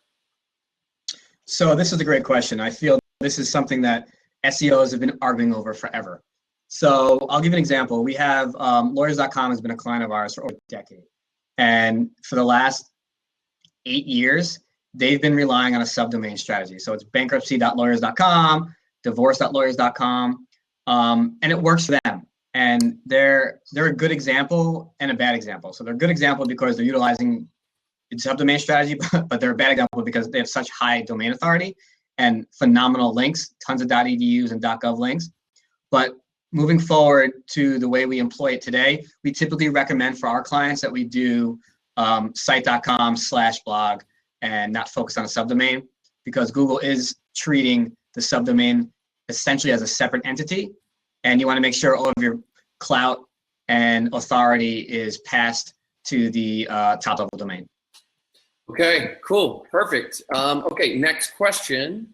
[SPEAKER 2] So this is a great question. I feel this is something that SEOs have been arguing over forever. So I'll give you an example. We have lawyers.com has been a client of ours for over a decade. And for the last 8 years, they've been relying on a subdomain strategy. So it's bankruptcy.lawyers.com, divorce.lawyers.com, and it works for them. And they're a good example and a bad example. So they're a good example because they're utilizing the subdomain strategy, but they're a bad example because they have such high domain authority and phenomenal links, tons of .edus and .gov links. But moving forward to the way we employ it today, we typically recommend for our clients that we do site.com/blog and not focus on a subdomain, because Google is treating the subdomain essentially as a separate entity. And you want to make sure all of your clout and authority is passed to the top level domain.
[SPEAKER 1] Okay, cool, perfect. Okay, next question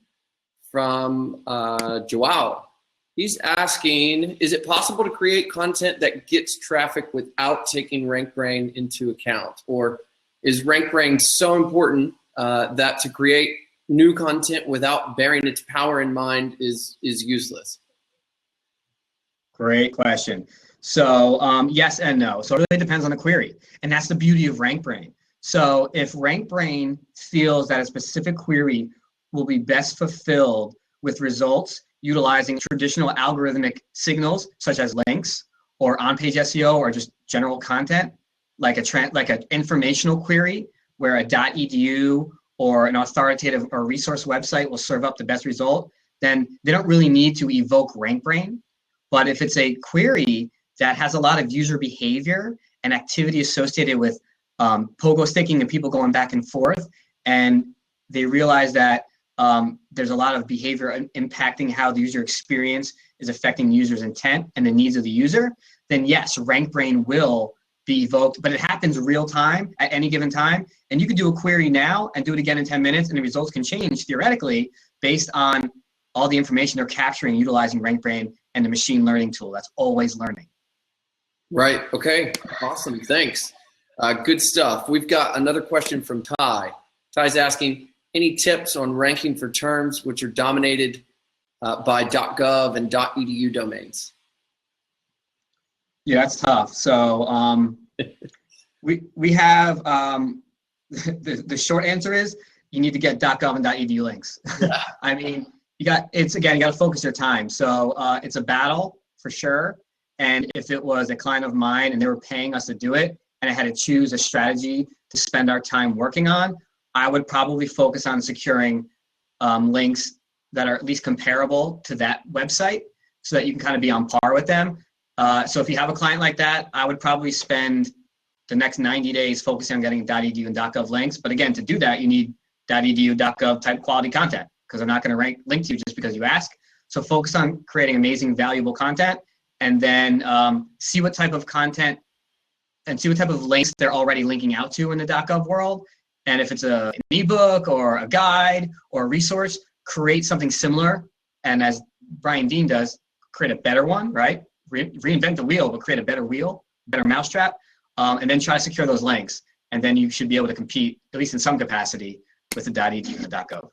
[SPEAKER 1] from Joao. He's asking, is it possible to create content that gets traffic without taking RankBrain into account? Or is RankBrain so important that to create new content without bearing its power in mind is useless?
[SPEAKER 2] Great question. So yes and no. So it really depends on the query. And that's the beauty of RankBrain. So if RankBrain feels that a specific query will be best fulfilled with results utilizing traditional algorithmic signals such as links or on-page SEO or just general content, like an informational query where a .edu or an authoritative or resource website will serve up the best result, then they don't really need to evoke RankBrain. But if it's a query that has a lot of user behavior and activity associated with pogo sticking and people going back and forth, and they realize that there's a lot of behavior impacting how the user experience is affecting users' intent and the needs of the user, then yes, RankBrain will be evoked, but it happens real time at any given time. And you can do a query now and do it again in 10 minutes, and the results can change theoretically based on all the information they're capturing utilizing RankBrain and the machine learning tool that's always learning.
[SPEAKER 1] Right, okay, awesome, thanks. Good stuff. We've got another question from Ty. Ty's asking, any tips on ranking for terms which are dominated by .gov and .edu domains?
[SPEAKER 2] Yeah, that's tough. So we have, the short answer is you need to get .gov and .edu links. I mean, you got to focus your time. So it's a battle for sure. And if it was a client of mine and they were paying us to do it, and I had to choose a strategy to spend our time working on, I would probably focus on securing links that are at least comparable to that website so that you can kind of be on par with them. So if you have a client like that, I would probably spend the next 90 days focusing on getting .edu and .gov links. But again, to do that, you need .edu, .gov type quality content, because they're not going to link to you just because you ask. So focus on creating amazing, valuable content, and then see what type of content and see what type of links they're already linking out to in the .gov world. And if it's an ebook or a guide or a resource, create something similar. And as Brian Dean does, create a better one, right? Reinvent the wheel, but create a better wheel, better mousetrap, and then try to secure those links. And then you should be able to compete, at least in some capacity, with the .edu and the .gov.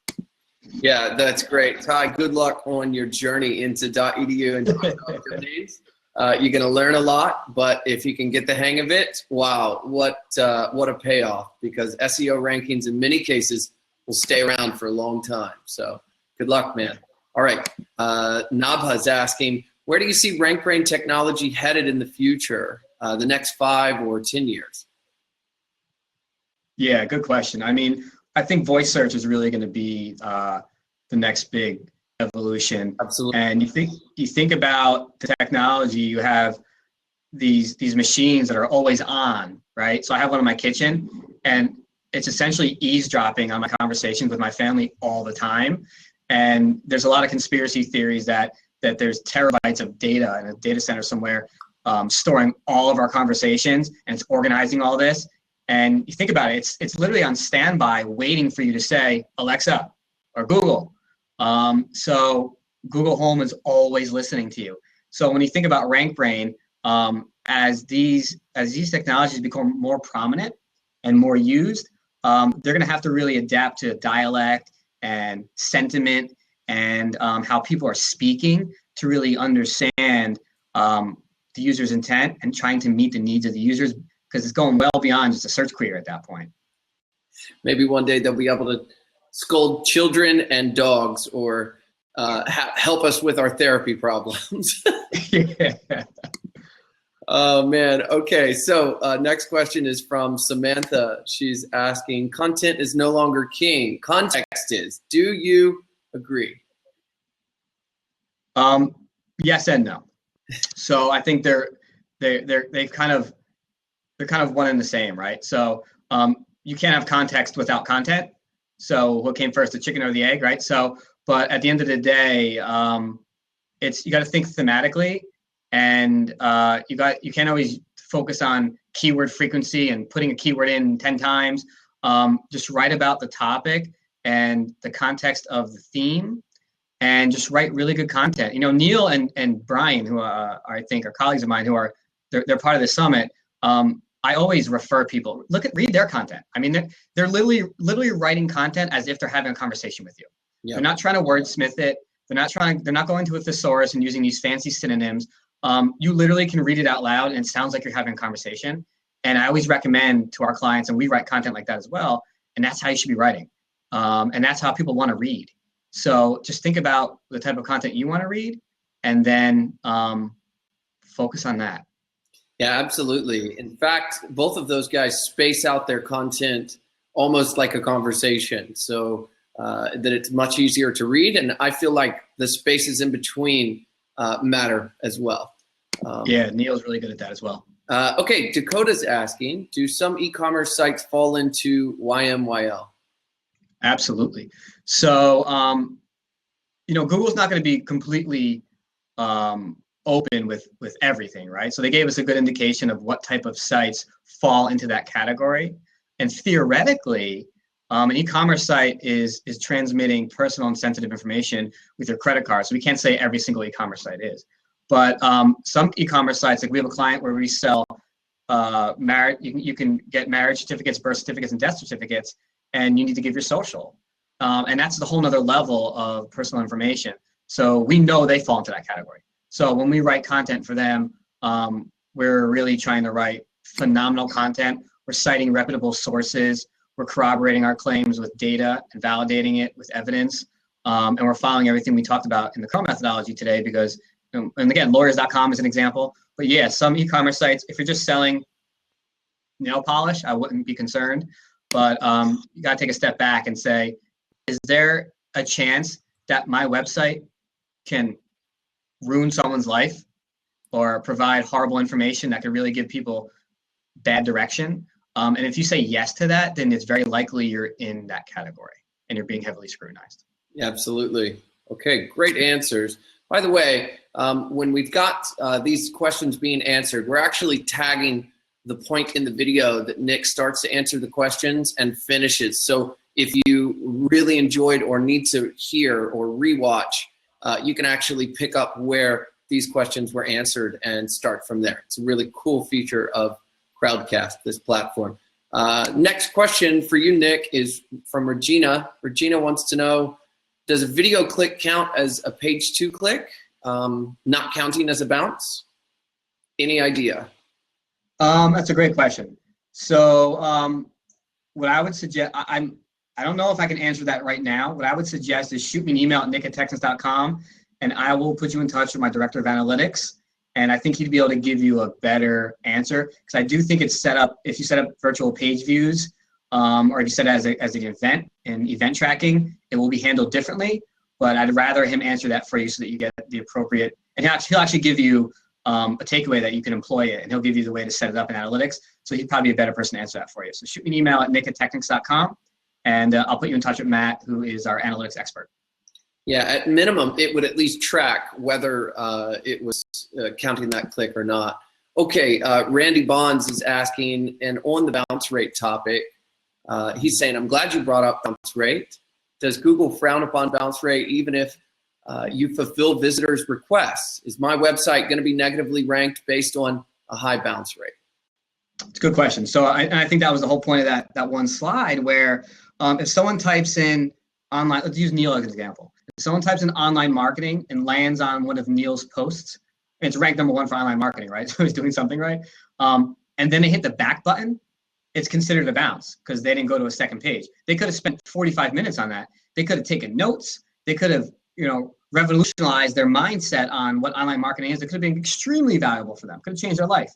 [SPEAKER 1] Yeah, that's great. Ty, good luck on your journey into .edu and .gov domains. You're going to learn a lot, but if you can get the hang of it, wow, what a payoff, because SEO rankings in many cases will stay around for a long time. So good luck, man. All right, Nabha's asking, where do you see RankBrain technology headed in the future, the next 5 or 10 years?
[SPEAKER 2] Yeah, good question. I mean, I think voice search is really going to be the next big evolution.
[SPEAKER 1] Absolutely.
[SPEAKER 2] And you think about the technology, you have these machines that are always on, right? So I have one in my kitchen, and it's essentially eavesdropping on my conversations with my family all the time. And there's a lot of conspiracy theories that that there's terabytes of data in a data center somewhere, storing all of our conversations, and it's organizing all this. And you think about it, it's literally on standby waiting for you to say, Alexa or Google. So Google Home is always listening to you. So when you think about RankBrain, as these technologies become more prominent and more used, they're going to have to really adapt to dialect and sentiment and how people are speaking to really understand the user's intent and trying to meet the needs of the users, because it's going well beyond just a search query at that point.
[SPEAKER 1] Maybe one day they'll be able to scold children and dogs, or help us with our therapy problems.
[SPEAKER 2] Yeah.
[SPEAKER 1] Oh man. Okay. So next question is from Samantha. She's asking, content is no longer king. Context is. Do you agree?
[SPEAKER 2] Yes and no. So I think they're kind of one and the same, right? So you can't have context without content. So what came first, the chicken or the egg, right? So, but at the end of the day, you got to think thematically, and you can't always focus on keyword frequency and putting a keyword in 10 times. Just write about the topic and the context of the theme, and just write really good content. You know, Neil and Brian, who I think are colleagues of mine, who are they're part of the summit. I always refer people, read their content. I mean, they're literally writing content as if they're having a conversation with you. Yep. They're not trying to wordsmith it. They're not going to a thesaurus and using these fancy synonyms. You literally can read it out loud and it sounds like you're having a conversation. And I always recommend to our clients, and we write content like that as well, and that's how you should be writing. And that's how people want to read. So just think about the type of content you want to read, and then focus on that.
[SPEAKER 1] Yeah, absolutely. In fact, both of those guys space out their content almost like a conversation, so that it's much easier to read. And I feel like the spaces in between matter as well.
[SPEAKER 2] Yeah, Neil's really good at that as well.
[SPEAKER 1] Okay, Dakota's asking, do some e-commerce sites fall into YMYL?
[SPEAKER 2] Absolutely. So, Google's not going to be completely open with everything, right? So they gave us a good indication of what type of sites fall into that category. And theoretically, an e-commerce site is transmitting personal and sensitive information with your credit card. So we can't say every single e-commerce site is. But some e-commerce sites, like we have a client where we sell marriage, you can get marriage certificates, birth certificates, and death certificates, and you need to give your social. And that's the whole nother level of personal information. So we know they fall into that category. So when we write content for them, we're really trying to write phenomenal content. We're citing reputable sources. We're corroborating our claims with data and validating it with evidence. And we're following everything we talked about in the CRO methodology today, because, and again, lawyers.com is an example. But yeah, some e-commerce sites, if you're just selling nail polish, I wouldn't be concerned. But you got to take a step back and say, is there a chance that my website can ruin someone's life or provide horrible information that could really give people bad direction? And if you say yes to that, then it's very likely you're in that category and you're being heavily scrutinized.
[SPEAKER 1] Yeah, absolutely. Okay, great answers. By the way, when we've got these questions being answered, we're actually tagging the point in the video that Nick starts to answer the questions and finishes. So if you really enjoyed or need to hear or rewatch, you can actually pick up where these questions were answered and start from there. It's a really cool feature of Crowdcast, this platform. Next question for you, Nick, is from Regina. Regina wants to know, does a video click count as a page 2 click, not counting as a bounce? Any idea?
[SPEAKER 2] That's a great question. So what I would suggest, I don't know if I can answer that right now. What I would suggest is shoot me an email at nick@texans.com, and I will put you in touch with my director of analytics. And I think he'd be able to give you a better answer, because I do think it's set up, if you set up virtual page views, or if you set it as an event and event tracking, it will be handled differently. But I'd rather him answer that for you so that you get the appropriate, and he'll actually give you a takeaway that you can employ it, and he'll give you the way to set it up in analytics. So he'd probably be a better person to answer that for you. So shoot me an email at nick@technics.com, and I'll put you in touch with Matt, who is our analytics expert.
[SPEAKER 1] Yeah, at minimum, it would at least track whether it was counting that click or not. Okay, Randy Bonds is asking, and on the bounce rate topic, he's saying, I'm glad you brought up bounce rate. Does Google frown upon bounce rate even if you fulfill visitors' requests? Is my website going to be negatively ranked based on a high bounce rate?
[SPEAKER 2] It's a good question. So I think that was the whole point of that one slide where if someone types in online, let's use Neil as an example. If someone types in online marketing and lands on one of Neil's posts, it's ranked #1 for online marketing, right? So he's doing something right. And then they hit the back button, it's considered a bounce because they didn't go to a second page. They could have spent 45 minutes on that. They could have taken notes. They could have, revolutionized their mindset on what online marketing is. It could have been extremely valuable for them. Could have changed their life.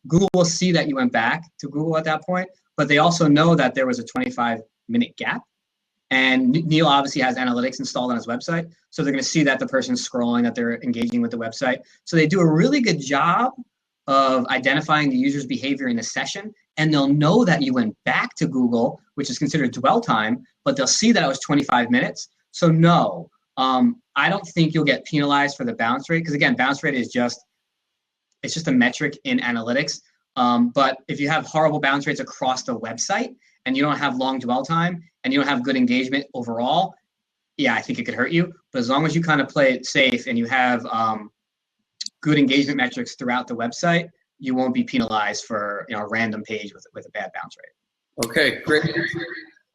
[SPEAKER 2] Google will see that you went back to Google at that point, but they also know that there was a 25-minute gap. And Neil obviously has analytics installed on his website. So they're going to see that the person's scrolling, that they're engaging with the website. So they do a really good job of identifying the user's behavior in the session. And they'll know that you went back to Google, which is considered dwell time, but they'll see that it was 25 minutes. So no, I don't think you'll get penalized for the bounce rate. Because again, bounce rate is just a metric in analytics. But if you have horrible bounce rates across the website and you don't have long dwell time and you don't have good engagement overall, yeah, I think it could hurt you. But as long as you kind of play it safe and you have good engagement metrics throughout the website, you won't be penalized for a random page with a bad bounce rate.
[SPEAKER 1] Okay, great.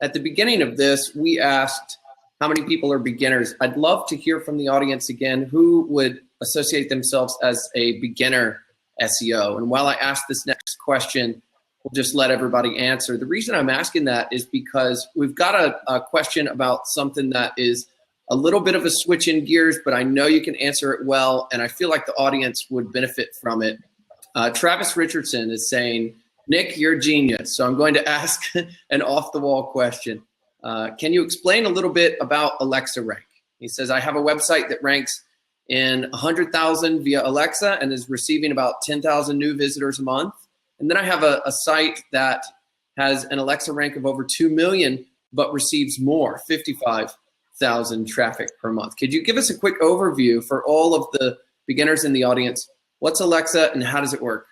[SPEAKER 1] At the beginning of this, we asked how many people are beginners. I'd love to hear from the audience again who would associate themselves as a beginner SEO. And while I ask this next question, we'll just let everybody answer. The reason I'm asking that is because we've got a question about something that is a little bit of a switch in gears, but I know you can answer it well, and I feel like the audience would benefit from it. Travis Richardson is saying, Nick, you're a genius. So I'm going to ask an off-the-wall question. Can you explain a little bit about Alexa Rank? He says, I have a website that ranks in 100,000 via Alexa and is receiving about 10,000 new visitors a month. And then I have a site that has an Alexa rank of over 2 million, but receives more, 55,000 traffic per month. Could you give us a quick overview for all of the beginners in the audience? What's Alexa and how does it work?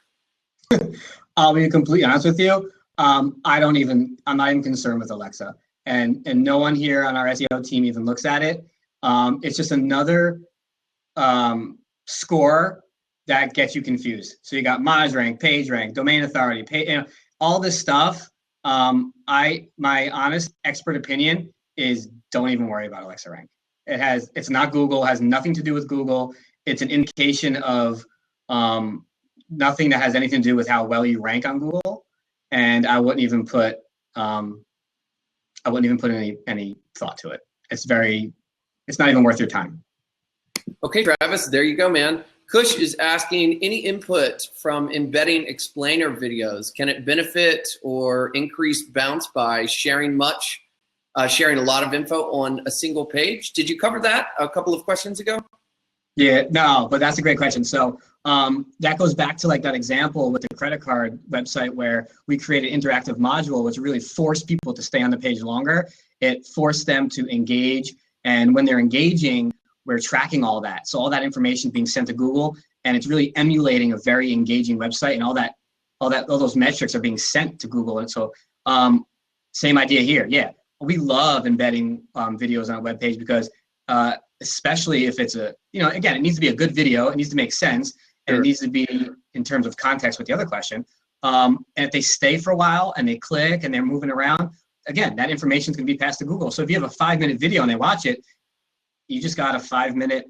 [SPEAKER 2] I'll be completely honest with you. I'm not even concerned with Alexa. And no one here on our SEO team even looks at it. It's just another score that gets you confused. So you got Moz rank, page rank, domain authority, all this stuff. My honest expert opinion is don't even worry about Alexa rank. It's not Google, has nothing to do with Google. It's an indication of nothing that has anything to do with how well you rank on Google. And I wouldn't even put any thought to it. It's not even worth your time.
[SPEAKER 1] Okay, Travis, there you go, man. Kush is asking, any input from embedding explainer videos? Can it benefit or increase bounce by sharing a lot of info on a single page? Did you cover that a couple of questions ago?
[SPEAKER 2] Yeah, no, but that's a great question. So that goes back to like that example with the credit card website where we created an interactive module, which really forced people to stay on the page longer. It forced them to engage. And when they're engaging, we're tracking all that. So all that information being sent to Google, and it's really emulating a very engaging website, and all those metrics are being sent to Google. And so same idea here. Yeah, we love embedding videos on a web page because especially if it's again, it needs to be a good video. It needs to make sense. And It needs to be in terms of context with the other question. And if they stay for a while and they click and they're moving around, again, that information is going to be passed to Google. So if you have a 5-minute video and they watch it, you just got a 5-minute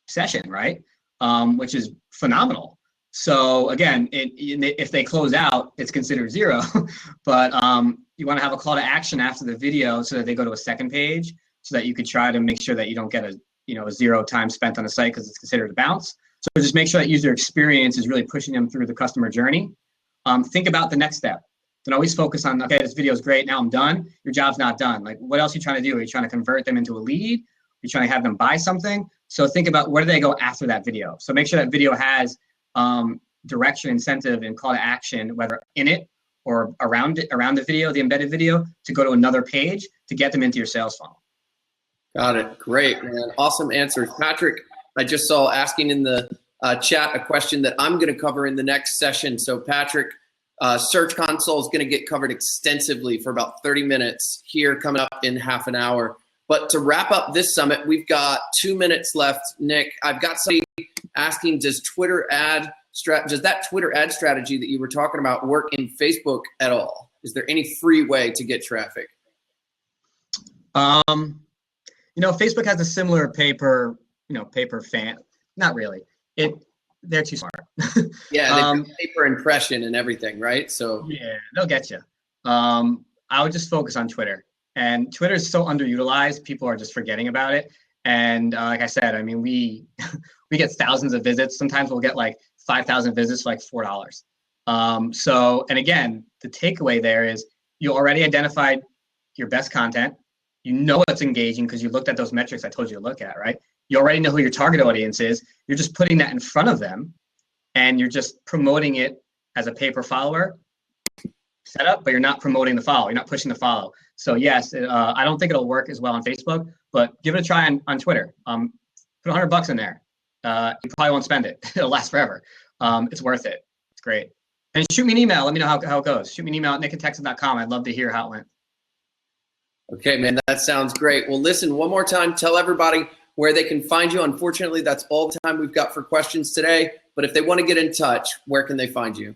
[SPEAKER 2] session, right? Which is phenomenal. So again, if they close out, it's considered 0. But you want to have a call to action after the video so that they go to a second page, so that you could try to make sure that you don't get a 0 time spent on the site because it's considered a bounce. So just make sure that user experience is really pushing them through the customer journey. Think about the next step. Don't always focus on, okay, this video is great, now I'm done. Your job's not done. Like, what else are you trying to do? Are you trying to convert them into a lead? You're trying to have them buy something. So think about where do they go after that video. So make sure that video has direction, incentive, and call to action, whether in it or around the video, the embedded video, to go to another page to get them into your sales funnel.
[SPEAKER 1] Got it. Great, man. Awesome answers. Patrick, I just saw asking in the chat a question that I'm going to cover in the next session. So Patrick, Search Console is going to get covered extensively for about 30 minutes here coming up in half an hour. But to wrap up this summit, we've got 2 minutes left. Nick, I've got somebody asking, does that Twitter ad strategy that you were talking about work in Facebook at all? Is there any free way to get traffic?
[SPEAKER 2] Facebook has a similar paper fan. Not really. They're too smart.
[SPEAKER 1] Yeah, they paper impression and everything, right? So
[SPEAKER 2] yeah, they'll get you. I would just focus on Twitter. And Twitter is so underutilized, people are just forgetting about it. And like I said, I mean, we get thousands of visits. Sometimes we'll get like 5,000 visits for like $4. And again, the takeaway there is you already identified your best content. You know it's engaging because you looked at those metrics I told you to look at, right? You already know who your target audience is. You're just putting that in front of them, and you're just promoting it as a paper follower setup, but you're not promoting the follow. You're not pushing the follow. So yes, I don't think it'll work as well on Facebook, but give it a try on Twitter. Put $100 in there. You probably won't spend it. It'll last forever. It's worth it. It's great. And shoot me an email. Let me know how it goes. Shoot me an email at nick@texas.com. I'd love to hear how it went.
[SPEAKER 1] Okay, man, that sounds great. Well, listen, one more time, tell everybody where they can find you. Unfortunately, that's all the time we've got for questions today. But if they want to get in touch, where can they find you?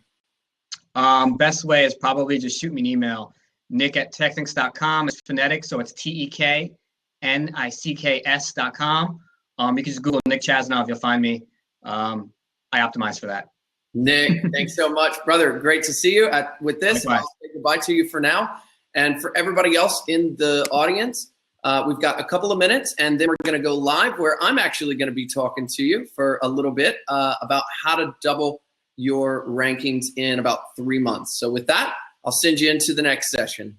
[SPEAKER 2] Best way is probably just shoot me an email. nick@technics.com. It's phonetic, so it's TEKNICKS.com. You can just Google Nick Chasnov. You'll find me. I optimize for that.
[SPEAKER 1] Nick, thanks so much, brother. Great to see you. With this,
[SPEAKER 2] Likewise.
[SPEAKER 1] I'll say goodbye to you for now. And for everybody else in the audience, we've got a couple of minutes, and then we're going to go live where I'm actually going to be talking to you for a little bit about how to double your rankings in about 3 months. So with that, I'll send you into the next session.